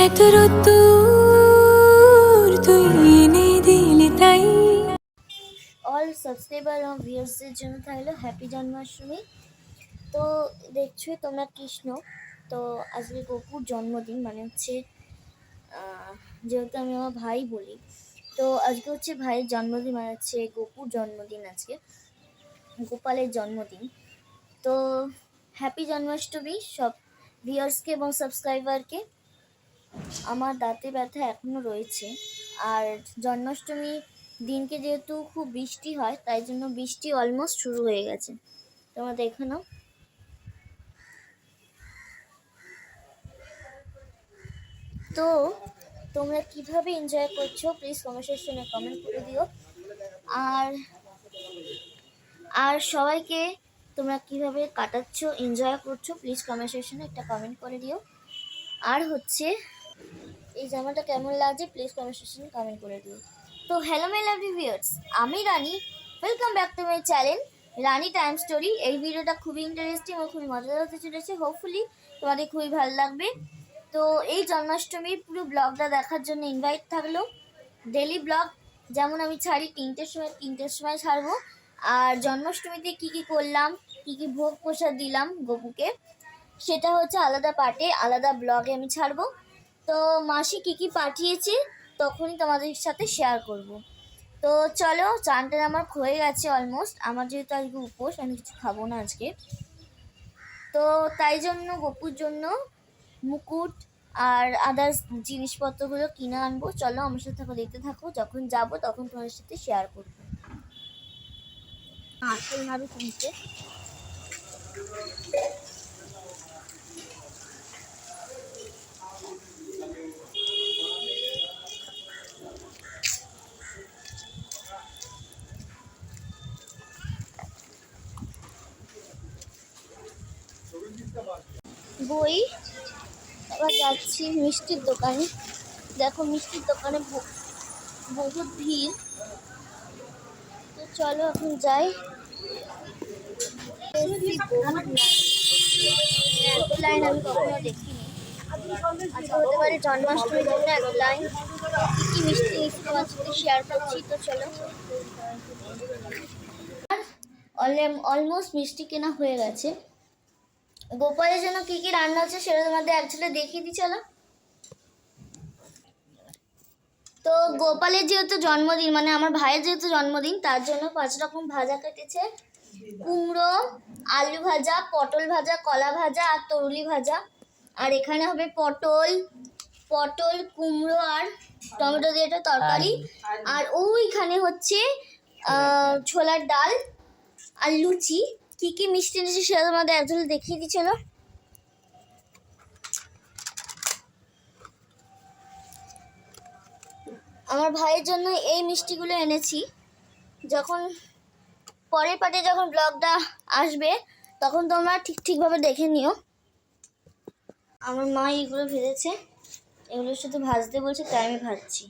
এত রোদ্দুর তুই এনে দিলি তাই। অল সাবস্ক্রাইবার এবং ভিউয়ার্সদের জন্য থাকলো হ্যাপি জন্মাষ্টমী। তো দেখছো তোমরা কৃষ্ণ, তো আজকে গোপুর জন্মদিন, মানে হচ্ছে যেহেতু আমি আমার ভাই বলি, তো আজকে হচ্ছে ভাইয়ের জন্মদিন, মানে হচ্ছে গোপুর জন্মদিন, আজকে গোপালের জন্মদিন। তো হ্যাপি জন্মাষ্টমী সব ভিউয়ার্সকে এবং সাবস্ক্রাইবারকে। আমার দাঁতে ব্যথা এখনও রয়েছে, আর জন্মাষ্টমী দিনকে যেহেতু খুব বৃষ্টি হয়, তাই জন্য বৃষ্টি অলমোস্ট শুরু হয়ে গেছে। তোমরা দেখো নাও। তো তোমরা কিভাবে এনজয় করছো প্লিজ কমেন্ট সেকশনে কমেন্ট করে দিও। আর আর সবাইকে তোমরা কিভাবে কাটাচ্ছ, এনজয় করছো, প্লিজ কমেন্ট সেকশনে একটা কমেন্ট করে দিও। আর হচ্ছে এই জামাটা কেমন লাগছে প্লিজ কমেন্ট সেকশনে কমেন্ট করে দিও। তো হ্যালো মাই লাভলি ভিউয়ার্স, আমি Rani, welcome back to my channel Rani time story. এই ভিডিওটা খুবই ইন্টারেস্টিং ও খুবই মজাদার হতে চলেছে, হোপফুলি তোমাদের খুবই ভালো লাগবে। তো এই জন্মাষ্টমীর পুরো ব্লগটা দেখার জন্য ইনভাইট থাকলো। ডেলি ব্লগ যেমন আমি ছাড়ি 3টের সময় ছাড়বো। আর জন্মাষ্টমীতে কি কি করলাম, কি কি ভোগ প্রসাদ দিলাম গপুকে, সেটা হচ্ছে আলাদা পার্টে আলাদা ব্লগে আমি ছাড়বো। তো মাসি কি কি পাঠিয়েছে তখনই তোমাদের সাথে শেয়ার করব। তো চলো, চানটা আমার হয়ে গেছে অলমোস্ট। আমার যেহেতু আজকে উপোস, আমি কিছু খাবো না আজকে, তো তাই জন্য গপুর জন্য মুকুট আর আদার্স জিনিসপত্রগুলো কিনে আনবো। চলো আমার সাথে থাকো, দেখতে থাকো, যখন যাব তখন তোমার সাথে শেয়ার করবো। আসল ভাবে কিনতে বই, আবার যাচ্ছি মিষ্টির দোকানে। দেখো মিষ্টির দোকানে বহুত ভিড়। তো চলো এখন যাই। এত লাইন আমি কখনো দেখিনি। আজকে হতে পারে জন্মাষ্টমীর জন্য এত লাইন। কি কি মিষ্টি নিচ্ছি তোমার সাথে শেয়ার করছি, তো চলো। অলমোস্ট মিষ্টি কেনা হয়ে গেছে। গোপালের জন্য কি কি রান্না হচ্ছে সেটা তোমাদের অ্যাকচুয়ালি দেখিয়ে দিই, চলো। তো গোপালের যেহেতু জন্মদিন, মানে আমার ভাইয়ের যেহেতু জন্মদিন, তার জন্য 5 রকম ভাজা কেটেছে। কুমড়ো, আলু ভাজা, পটল ভাজা, কলা ভাজা আর তরুলি ভাজা। আর এখানে হবে পটল কুমড়ো আর টমেটো দিয়ে একটা তরকারি। আর ওইখানে হচ্ছে ছোলার ডাল আর লুচি। কি কি মিষ্টি নিচ্ছে সেটা তোমাদের একজন দেখিয়ে দিচ্ছিল। আমার ভাইয়ের জন্য এই মিষ্টিগুলো এনেছি। যখন পরের পার্টে যখন ব্লগটা আসবে তখন তোমরা ঠিকভাবে দেখে নিও। আমার মা এগুলো ভেজেছে, এগুলো শুধু ভাজতে বলছে, তাই আমি ভাজছি।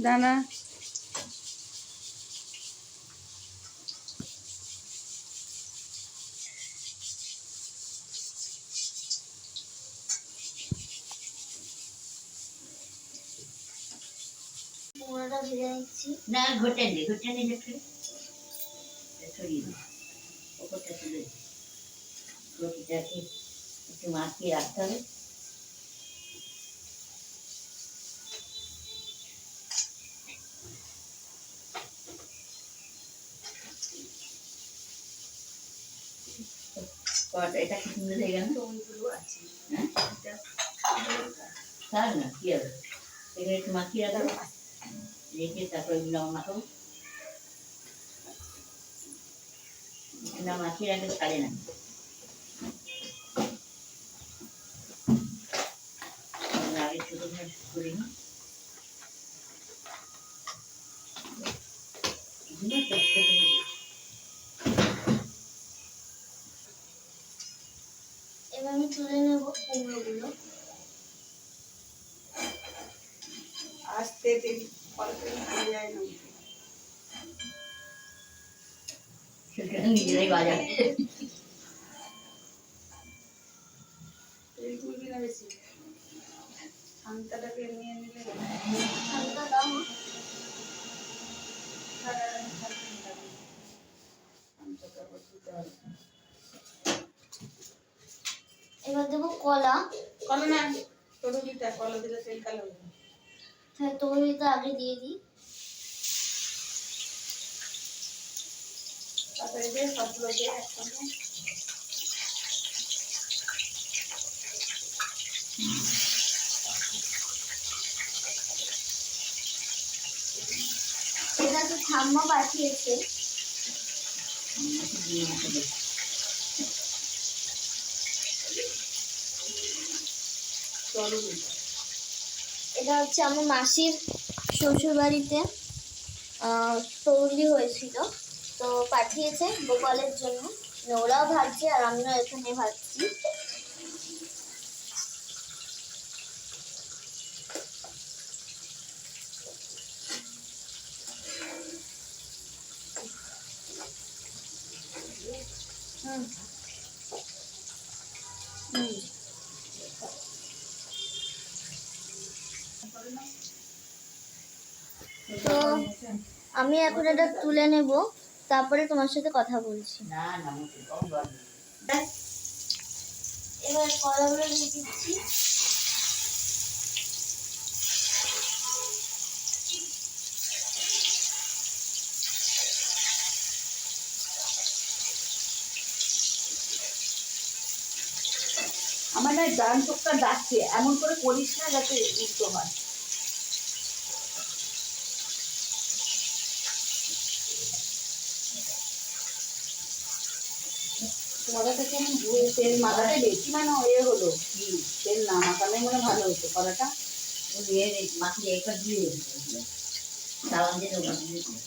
দানা পুরোটা ভেজে নিচ্ছি। না ঘটে নিলে ছড়িয়ে দিই ওপরটা তুলে রুটিটাকে একটু মাখিয়ে রাখতে হবে। এটা কি সুন্দর হয়ে গেল। ওইগুলো আছে, হ্যাঁ তার না কি হবে, এখানে একটু মাখিয়ে রাখবো, রেখে তারপরে ওইগুলো আমার মাখাবো। না মাখিয়ে রাখলে ছাড়ে না। আগে ছোট করে নিই। তুলে নেব কুমড়োগুলো। আস্তে কলটা নিয়ে যায় না। সেটা নিজেরাই বাজাবে। তেল তুলবি না বেশি, শান্তাটাকে নিয়ে নিলে হালকা দাও। এবার দেবো কলা। কলা না, তরুলিটা, কলা দিলে তেল কালো হবে। হ্যাঁ, তরুলিটা আগে দিয়ে দিই। তারপরে দিয়ে সবগুলো দিয়ে একসঙ্গে এটা তো ঠাম্মা পাঠিয়েছে। তরুলিটা। এটা হচ্ছে আমার মাসির শ্বশুর বাড়িতে তরুলি হয়েছিল, তো পাঠিয়েছে গোপালের জন্য। ওরাও ভাজছে আর আমিও এখানে ভাজছি। তো আমি এখন এটা তুলে নেব, তারপরে তোমার সাথে কথা বলছি। না না, কম জল দিবি। এবার কলাগুলো দিয়ে দিচ্ছি। আমার না ডান চোখটা ডাকছে, এমন করে করিস না যাতে উল্টো হয়। কলাটা কেমন তেল মাখাতে বেশি মানে হলো কি, তেল না মাখালে মানে ভালো হতো কলাটা। মাখিয়ে একবার দিয়ে দিবি, সাবান দিয়ে দেবো, মাখিয়ে দিবি।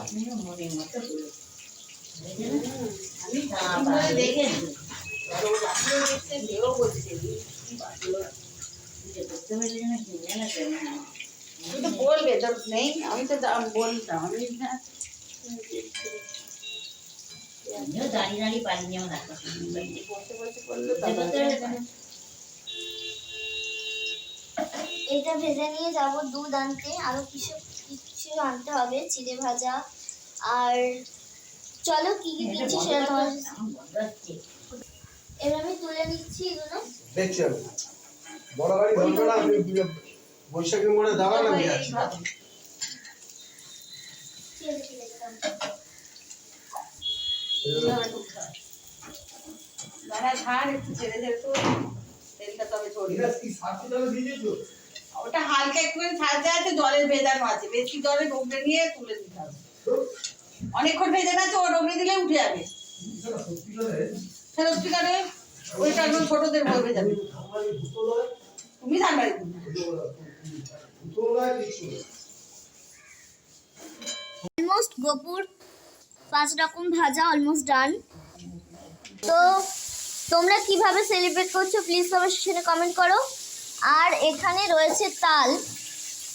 আমিও মনের মতো হলো। আমি দেখেছি রাত্রে দেখতে কেউ বলছে করতে পারলে যেন কিনে না কেমন। তুই তো বলবে, তোর নেই, আমি তো বলতাম আমি হ্যাঁ আমিও দাঁড়িয়ে দাঁড়িয়ে পারিনি, আমার হাতটা বসে বসে করলে এটা ভেজে নিয়ে যাব দুধ আনতে, আরো কিছু কিছু আনতে হবে, চিড়ে ভাজা। আর চলো কি কি কিনছি সেটা তোমার। এবার আমি তুলে নিচ্ছি এগুলো। দেখছি আমি বড় গাড়ি ধরবে না, আমি বৈশাখী মোড়ে দাঁড়ান, আমি আছি। ঠিক আছে, ঠিক আছে, দাঁড়া ছাড় একটু ছেড়ে ছেড়ে তো তেলটা তবে ছড়িয়ে। কি সাথে তাহলে দিয়ে দিয়েছো? ওটা হালকা একটু সাজা আছে, জলের ভেজানো আছে, বেশি জলে ডোবলে নিয়ে তুলে দিতে হবে। অনেকক্ষণ ভেজানো আছে, ও ডোবলে দিলে উঠে যাবে। সত্যিকারে ওইটা একদম ছোটদের বলবে যাবে। তুমি জানবে অলমোস্ট গোপুর 5 রকম ভাজা অলমোস্ট ডান। তো তোমরা কিভাবে সেলিব্রেট করছো প্লিজ সবার সেখানে কমেন্ট করো। আর এখানে রয়েছে তাল।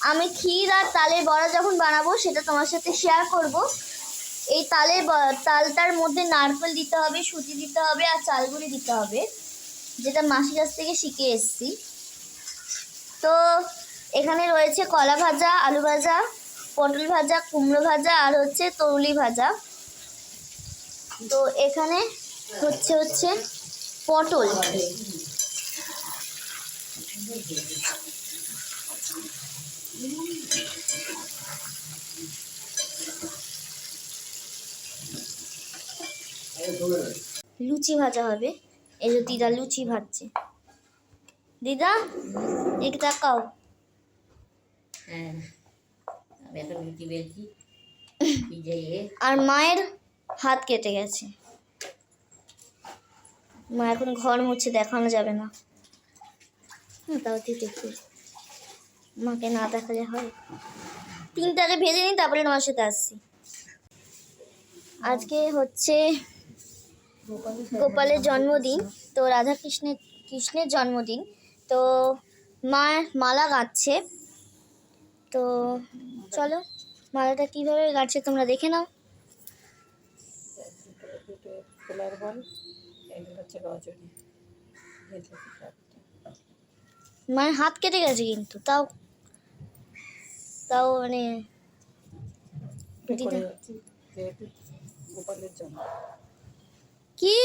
আমি ক্ষীর আর তালের বড়া যখন বানাবো সেটা তোমার সাথে শেয়ার করব। এই তালটার মধ্যে নারকেল দিতে হবে, সুজি দিতে হবে আর চালগুড়ি দিতে হবে, যেটা মাসির কাছ থেকে শিখে এসেছি। তো এখানে রয়েছে কলা ভাজা, আলু ভাজা, পটল ভাজা, কুমড়ো ভাজা আর হচ্ছে তরুলি ভাজা। তো এখানে হচ্ছে পটল। লুচি ভাজা হবে, এই যে দিদা লুচি ভাজছে। দিদা একটু তাকাও। হ্যাঁ, আমি এখন রুটি বেলছি। আর মায়ের হাত কেটে গেছে। মা এখন ঘর মুছে দেখানো যাবে না। তাও ঠিক একটু মাকে না দেখালে হয়। 3টাকে ভেজে নিই, তারপরে তোমার সাথে আসছি। আজকে হচ্ছে গোপালের জন্মদিন, তো রাধা কৃষ্ণের জন্মদিন। তো মা মালা গাঁথছে, তো চলো মালাটা কিভাবে গাঁথছে তোমরা দেখে নাও। ফুলার বল, এগুলো হচ্ছে রজনী। মায়ের হাত কেটে গেছে, কিন্তু তাও তাও মানে যেহেতু গোপালের জন্য। কি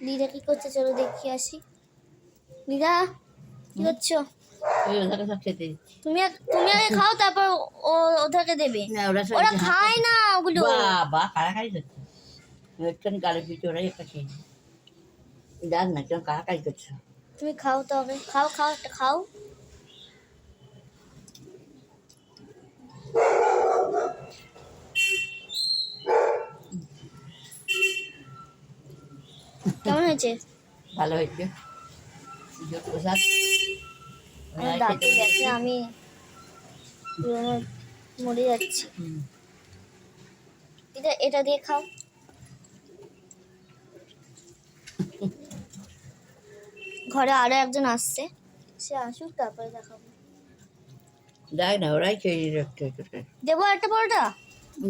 দিদা কি করছে, চলো দেখি আসি। দিদা কি করছো? ওই ওদেরকে সব খেতে দিচ্ছি। তুমি আগে খাও, তারপর ওদেরকে দেবে। না, ওরা সব ওরা হাতে- খায় না ওগুলো। বাবা কাড়াকাড়ি করছে। একটু গালের পিঠে ওরাই একটা খেয়ে নিই। দেখ না কেমন কাড়াকাড়ি করছে। তুমি খাও, তবে খাও একটা খাও। কেমন হয়েছে? ভালো হয়েছে। সুযোগ প্রসাদ। আমার দাঁতে গেছে, আমি পুরো মরে যাচ্ছি। এটা দিয়ে খাও। ঘরে আরো একজন আসছে, সে আসুক তারপরে দেখাবো। দেখ না ওরাই খেয়ে নিল একটু একটু করে। দেবো একটা পরোটা?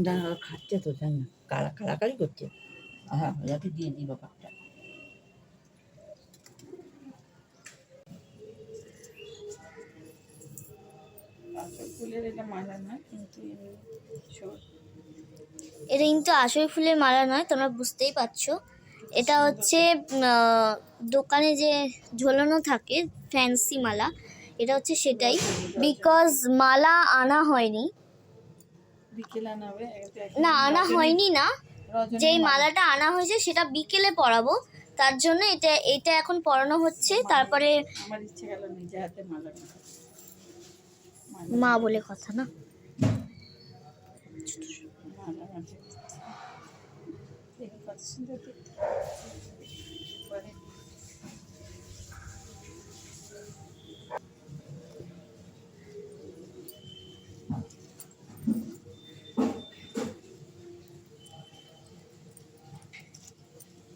না ওরা খাচ্ছে তো, জান না কাড়াকাড়ি করছে। হ্যাঁ ওদেরকে দিয়ে দিই ব্যাপারটা। ফুলের এটা মালা না, কিন্তু এটা কিন্তু আসল ফুলের মালা নয়, তোমরা বুঝতেই পারছো। এটা হচ্ছে দোকানে যে ঝোলানো থাকে ফ্যান্সি মালা, এটা হচ্ছে সেটাই। বিকজ মালা আনা হয়নি, বিকেলে আনা হবে। না আনা হয়নি না, যেই মালাটা আনা হয়েছে সেটা বিকেলে পরাবো, তার জন্য এটা এখন পরানো হচ্ছে। তারপরে আমার ইচ্ছে গেল নিজে হাতে মালা গাঁথা। মা বলে কথা না। মালা গাঁথা দেখি কত সুন্দর দেখতে। পরে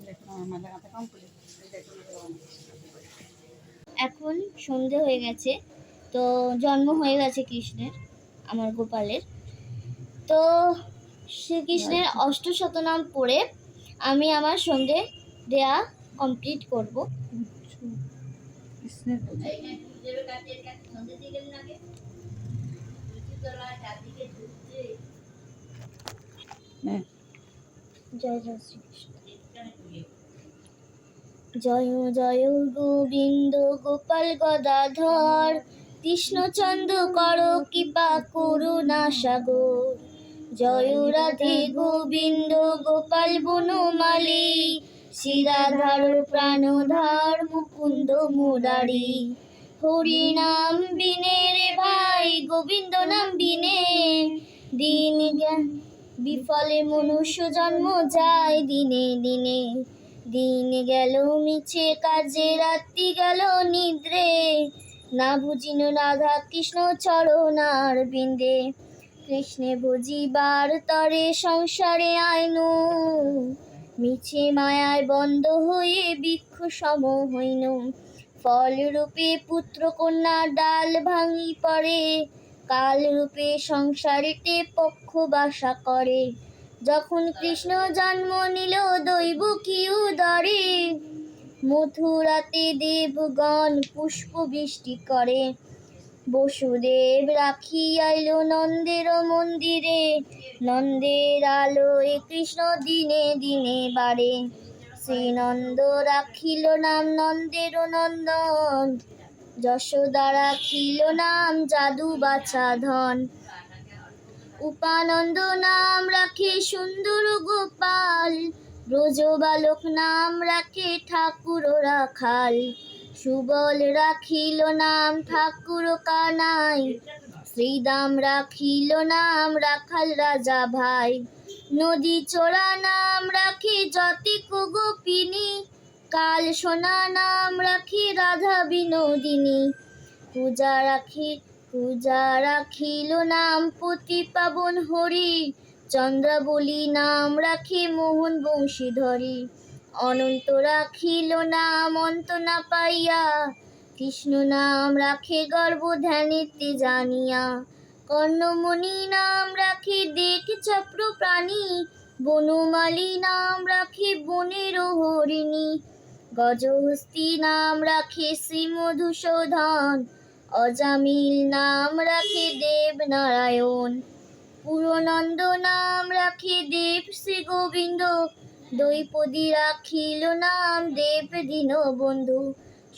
দেখুন আমার মালা গাঁথা কমপ্লিট। এখন সন্ধে হয়ে গেছে, তো জন্ম হয়ে গেছে কৃষ্ণের, আমার গোপালের। তো শ্রীকৃষ্ণের অষ্টশতনাম পড়ে আমি আমার সন্ধে দেয়া কমপ্লিট করব। কৃষ্ণের হ্যাঁ জয় জয় শ্রীকৃষ্ণ। জয় জয় গোবিন্দ গোপাল গদাধর, কৃষ্ণচন্দ্র কর কৃপা করুণা সাগর। জয় রাধে গোবিন্দ গোপাল বনমালী, শ্রীরাধার প্রাণধর মুকুন্দ মুরারি। হরি নাম বিনে রে ভাই, গোবিন্দ নাম বিনে দিন বিফলে মনুষ্য জন্ম যায় দিনে দিনে। দিন গেল মিছে কাজে, রাত্রি গেল নিদ্রে, না বুঝিন রাধা কৃষ্ণ চরণার বিন্দে। কৃষ্ণে বুঝিবার তরে সংসারে আইনু, মিছে মায়ায় বন্ধ হয়ে বৃক্ষ সম হইন। ফলরূপে পুত্র কন্যা ডাল ভাঙি পড়ে, কালরূপে সংসারেতে পক্ষ বাসা করে। যখন কৃষ্ণ জন্ম নিল দৈব কি উদরে, মথুরাতে দেবগণ পুষ্প বৃষ্টি করে। বসুদেব রাখি আইল নন্দের মন্দিরে, নন্দের আলোয় কৃষ্ণ দিনে দিনে বাড়ে। শ্রীনন্দ রাখিল নাম নন্দের নন্দন, যশোদা রাখিল নাম যাদু বাছা ধন। উপানন্দ নাম রাখে সুন্দর গোপাল, ব্রজ বালক নাম রাখে ঠাকুর রাখাল। সুবল রাখিল নাম ঠাকুর কানাই, শ্রীদাম রাখিল নাম রাখাল রাজা ভাই। নদী চোরা নাম রাখি যতিক গোপিনী, কাল সোনা নাম রাখি রাধা বিনোদিনী। পূজা রাখিল নাম পতি পাবন হরি, চন্দ্রাবলী নাম রাখি মোহন বংশীধরী। অনন্ত রাখিল নাম অন্ত না পাইয়া, কৃষ্ণ নাম রাখে গর্ব ধ্যানেতে জানিয়া। কর্ণমণি নাম রাখে দেখ চপ্র প্রাণী, বনমালী নাম রাখে বনের হরিণী। গজহস্তি নাম রাখে শ্রী মধুসূদন, অজামিল নাম রাখে দেব নারায়ণ। পুরনন্দ নাম রাখে দেব শ্রী গোবিন্দ, দ্বৈপদী রাখিল নাম দেব দীনবন্ধু।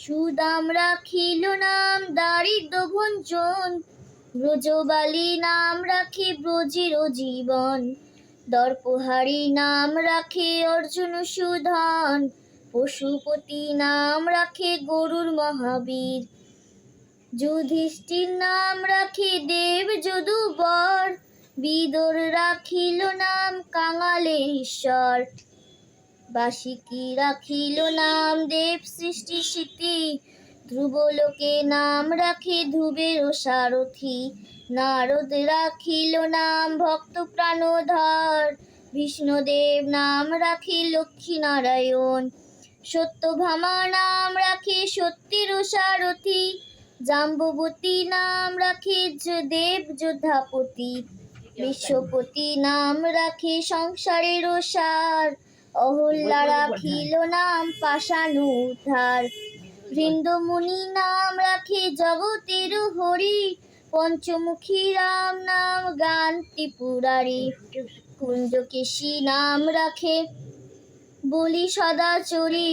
সুদাম রাখিল নাম দারিদ্র ভঞ্জন, ব্রজবালী নাম রাখে ব্রজের জীবন। দর্পহারী নাম রাখে অর্জুন সুধন, পশুপতি নাম রাখে গরুর মহাবীর। যুধিষ্ঠির নাম রাখে দেব যদুবর, বিদর রাখিল নাম কাঙালের ঈশ্বর। বাসিকী রাখিল নাম দেব সৃষ্টি স্মৃতি, ধ্রুবলোকে নাম রাখে ধ্রুবের সারথি। নারদ রাখিল নাম ভক্ত প্রাণধর, বিষ্ণুদেব নাম রাখে লক্ষ্মী নারায়ণ। সত্যভামা নাম রাখে সত্যের সারথি, জাম্ববতী নাম রাখে দেব যোদ্ধাপতি। বিশ্বপতি নাম রাখে সংসারের সার, অহল্যা রাখিল নাম পাষাণ উদ্ধার। বৃন্দমুনি নাম রাখে জগতের হরি, পঞ্চমুখী রাম নাম গান ত্রিপুরারি। কুঞ্জকেশী নাম রাখে বলি সদাচরি,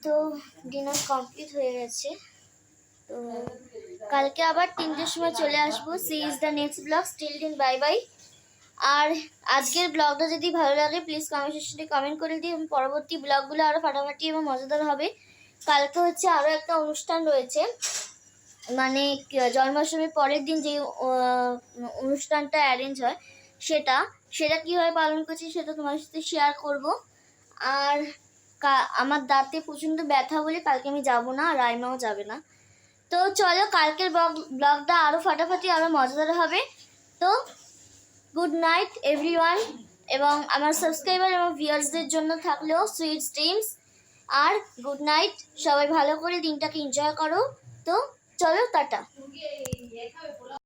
তো ডিনার কমপ্লিট হয়ে গেছে। তো কালকে আবার 3টের সময় চলে আসবো। See is the next blog, still দিন বাই বাই। আর আজকের ব্লগটা যদি ভালো লাগে প্লিজ কমেন্ট সেকশনে কমেন্ট করে দিই, এবং পরবর্তী ব্লগগুলো আরও ফাটাফাটি এবং মজাদার হবে। কালকে হচ্ছে আরও একটা অনুষ্ঠান রয়েছে, মানে জন্মাষ্টমীর পরের দিন যে অনুষ্ঠানটা অ্যারেঞ্জ হয় সেটা কীভাবে পালন করছি সেটা তোমার সাথে শেয়ার করব। আর আমার দাঁতে প্রচণ্ড ব্যথা বলে কালকে আমি যাব না, আর রাইমাও যাবে না। তো চলো কালকের ব্লগটা আরও ফাটাফাটি আরও মজাদার হবে। তো গুড নাইট এভরিওয়ান, এবং আমার সাবস্ক্রাইবার এবং ভিউয়ার্সদের জন্য থাকলেও সুইট ড্রিমস। আর গুড নাইট, সবাই ভালো করে দিনটাকে এনজয় করো। তো চলো টাটা।